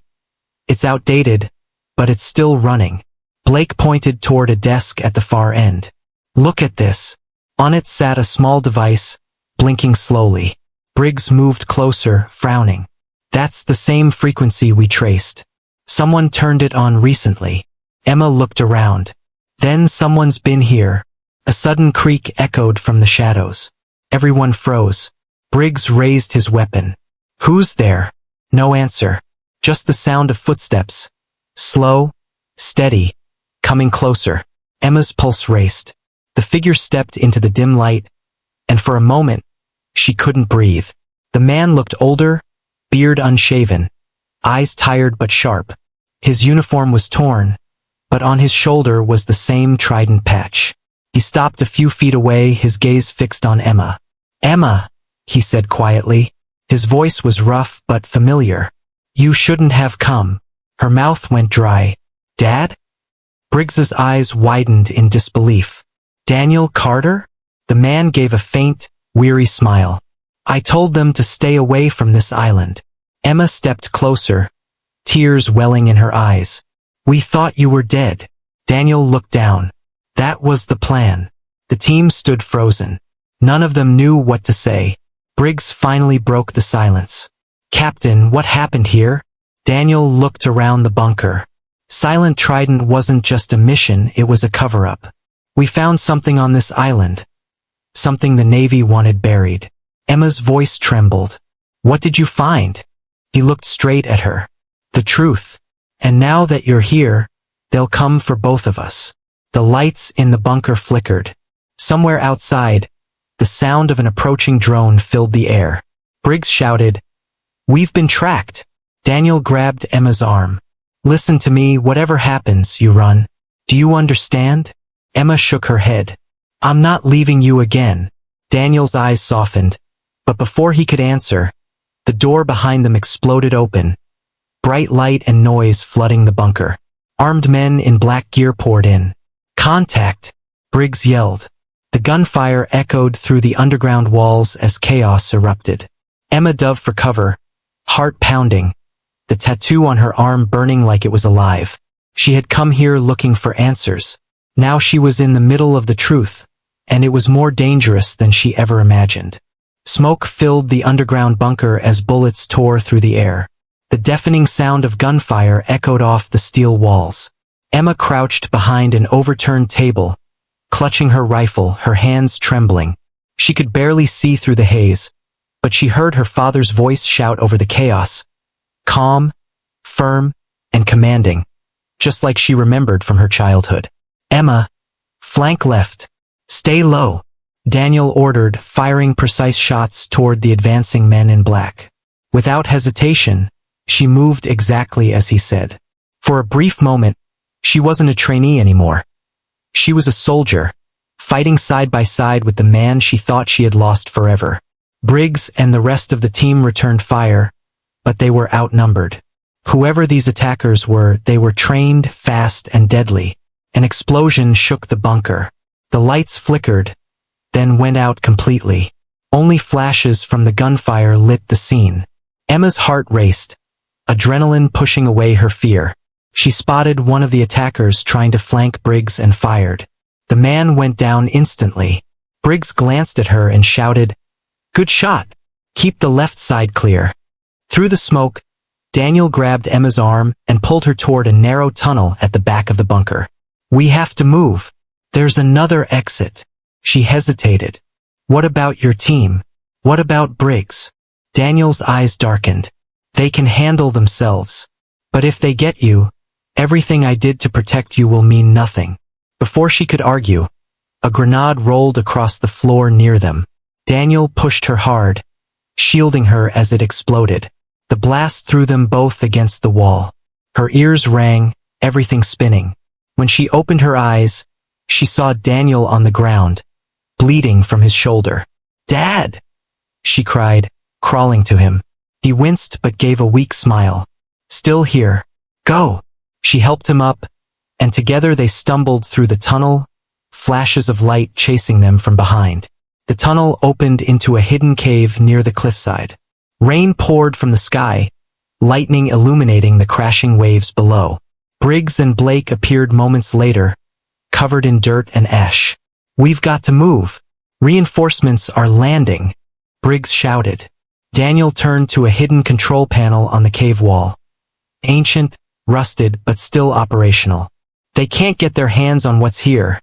A: it's outdated, but it's still running. Blake pointed toward a desk at the far end. Look at this. On it sat a small device, blinking slowly. Briggs moved closer, frowning. That's the same frequency we traced. Someone turned it on recently. Emma looked around. Then someone's been here. A sudden creak echoed from the shadows. Everyone froze. Briggs raised his weapon. Who's there? No answer. Just the sound of footsteps. Slow, steady, coming closer. Emma's pulse raced. The figure stepped into the dim light, and for a moment, she couldn't breathe. The man looked older, beard unshaven, eyes tired but sharp. His uniform was torn, but on his shoulder was the same trident patch. He stopped a few feet away, his gaze fixed on Emma. Emma, he said quietly. His voice was rough but familiar. You shouldn't have come. Her mouth went dry. Dad? Briggs's eyes widened in disbelief. Daniel Carter? The man gave a faint, weary smile. I told them to stay away from this island. Emma stepped closer, tears welling in her eyes. We thought you were dead. Daniel looked down. That was the plan. The team stood frozen. None of them knew what to say. Briggs finally broke the silence. Captain, what happened here? Daniel looked around the bunker. Silent Trident wasn't just a mission, it was a cover-up. We found something on this island. Something the Navy wanted buried. Emma's voice trembled. What did you find? He looked straight at her. The truth. And now that you're here, they'll come for both of us. The lights in the bunker flickered. Somewhere outside, the sound of an approaching drone filled the air. Briggs shouted, We've been tracked. Daniel grabbed Emma's arm. Listen to me, whatever happens, you run. Do you understand? Emma shook her head. I'm not leaving you again. Daniel's eyes softened, but before he could answer, the door behind them exploded open. Bright light and noise flooding the bunker. Armed men in black gear poured in. Contact! Briggs yelled. The gunfire echoed through the underground walls as chaos erupted. Emma dove for cover, heart pounding, the tattoo on her arm burning like it was alive. She had come here looking for answers. Now she was in the middle of the truth, and it was more dangerous than she ever imagined. Smoke filled the underground bunker as bullets tore through the air. The deafening sound of gunfire echoed off the steel walls. Emma crouched behind an overturned table, clutching her rifle, her hands trembling. She could barely see through the haze, but she heard her father's voice shout over the chaos. Calm, firm, and commanding, just like she remembered from her childhood. Emma, flank left. Stay low. Daniel ordered, firing precise shots toward the advancing men in black. Without hesitation, she moved exactly as he said. For a brief moment, she wasn't a trainee anymore. She was a soldier, fighting side by side with the man she thought she had lost forever. Briggs and the rest of the team returned fire, but they were outnumbered. Whoever these attackers were, they were trained, fast, and deadly. An explosion shook the bunker. The lights flickered, then went out completely. Only flashes from the gunfire lit the scene. Emma's heart raced, adrenaline pushing away her fear. She spotted one of the attackers trying to flank Briggs and fired. The man went down instantly. Briggs glanced at her and shouted, Good shot! Keep the left side clear. Through the smoke, Daniel grabbed Emma's arm and pulled her toward a narrow tunnel at the back of the bunker. We have to move. There's another exit. She hesitated. What about your team? What about Briggs? Daniel's eyes darkened. They can handle themselves. But if they get you, everything I did to protect you will mean nothing. Before she could argue, a grenade rolled across the floor near them. Daniel pushed her hard, shielding her as it exploded. The blast threw them both against the wall. Her ears rang, everything spinning. When she opened her eyes, she saw Daniel on the ground, bleeding from his shoulder. Dad! She cried, crawling to him. He winced but gave a weak smile. Still here. Go. She helped him up, and together they stumbled through the tunnel, flashes of light chasing them from behind. The tunnel opened into a hidden cave near the cliffside. Rain poured from the sky, lightning illuminating the crashing waves below. Briggs and Blake appeared moments later, covered in dirt and ash. We've got to move. Reinforcements are landing, Briggs shouted. Daniel turned to a hidden control panel on the cave wall. Ancient, rusted, but still operational. They can't get their hands on what's here,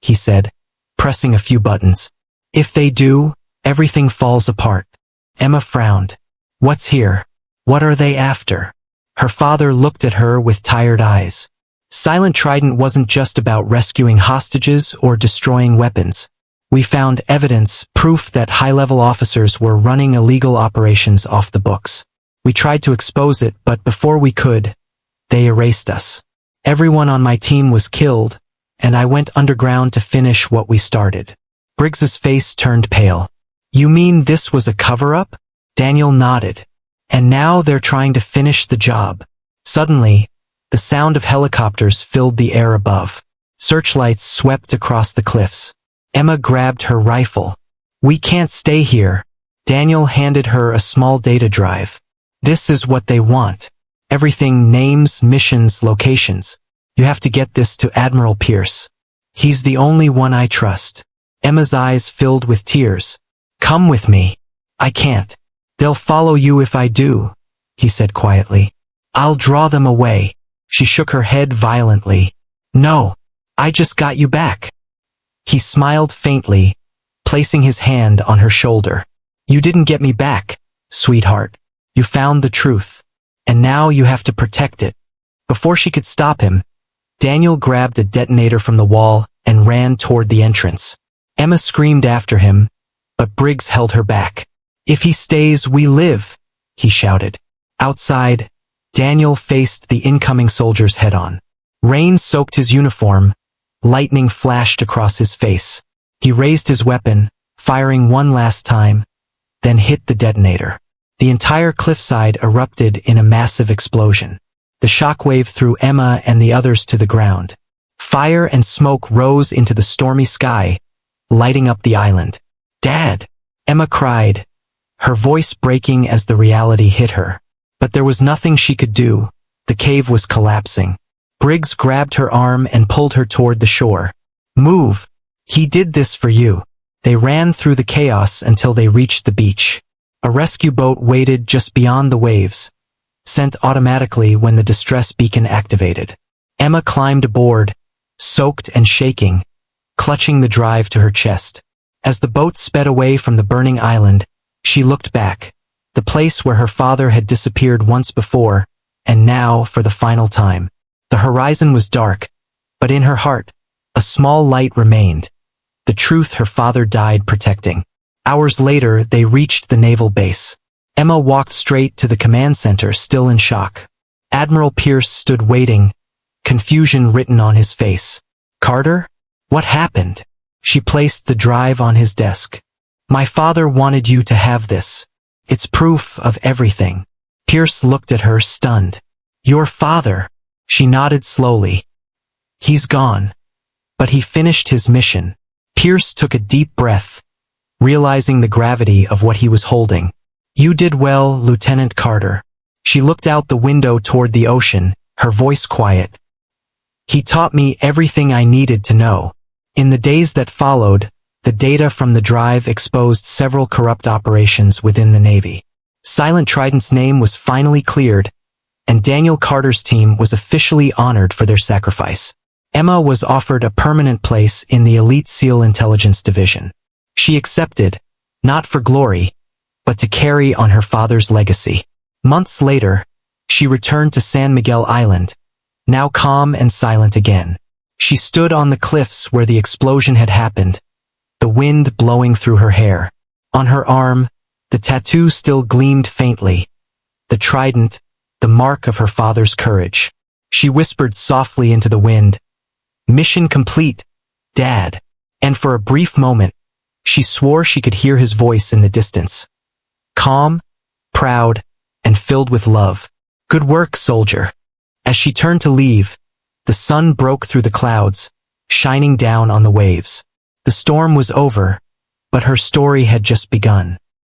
A: he said, pressing a few buttons. If they do, everything falls apart. Emma frowned. What's here? What are they after? Her father looked at her with tired eyes. Silent Trident wasn't just about rescuing hostages or destroying weapons. We found evidence, proof that high-level officers were running illegal operations off the books. We tried to expose it, but before we could, they erased us. Everyone on my team was killed, and I went underground to finish what we started. Briggs's face turned pale. You mean this was a cover-up? Daniel nodded. And now they're trying to finish the job. Suddenly, the sound of helicopters filled the air above. Searchlights swept across the cliffs. Emma grabbed her rifle. We can't stay here. Daniel handed her a small data drive. This is what they want. Everything: names, missions, locations. You have to get this to Admiral Pierce. He's the only one I trust. Emma's eyes filled with tears. Come with me. I can't. They'll follow you if I do, he said quietly. I'll draw them away. She shook her head violently. No, I just got you back. He smiled faintly, placing his hand on her shoulder. You didn't get me back, sweetheart. You found the truth. And now you have to protect it. Before she could stop him, Daniel grabbed a detonator from the wall and ran toward the entrance. Emma screamed after him, but Briggs held her back. If he stays, we live, he shouted. Outside, Daniel faced the incoming soldiers head-on. Rain soaked his uniform. Lightning flashed across his face. He raised his weapon, firing one last time, then hit the detonator. The entire cliffside erupted in a massive explosion. The shockwave threw Emma and the others to the ground. Fire and smoke rose into the stormy sky, lighting up the island. Dad! Emma cried, her voice breaking as the reality hit her. But there was nothing she could do. The cave was collapsing. Briggs grabbed her arm and pulled her toward the shore. Move! He did this for you. They ran through the chaos until they reached the beach. A rescue boat waited just beyond the waves, sent automatically when the distress beacon activated. Emma climbed aboard, soaked and shaking, clutching the drive to her chest. As the boat sped away from the burning island, she looked back. The place where her father had disappeared once before, and now for the final time. The horizon was dark, but in her heart, a small light remained. The truth her father died protecting. Hours later, they reached the naval base. Emma walked straight to the command center, still in shock. Admiral Pierce stood waiting, confusion written on his face. Carter? What happened? She placed the drive on his desk. My father wanted you to have this. It's proof of everything. Pierce looked at her, stunned. Your father? She nodded slowly. He's gone. But he finished his mission. Pierce took a deep breath, realizing the gravity of what he was holding. You did well, Lieutenant Carter. She looked out the window toward the ocean, her voice quiet. He taught me everything I needed to know. In the days that followed, the data from the drive exposed several corrupt operations within the Navy. Silent Trident's name was finally cleared, and Daniel Carter's team was officially honored for their sacrifice. Emma was offered a permanent place in the Elite SEAL Intelligence Division. She accepted, not for glory, but to carry on her father's legacy. Months later, she returned to San Miguel Island, now calm and silent again. She stood on the cliffs where the explosion had happened, the wind blowing through her hair. On her arm, the tattoo still gleamed faintly. The trident, the mark of her father's courage. She whispered softly into the wind, "Mission complete, Dad." And for a brief moment, she swore she could hear his voice in the distance. Calm, proud, and filled with love. Good work, soldier. As she turned to leave, the sun broke through the clouds, shining down on the waves. The storm was over, but her story had just begun.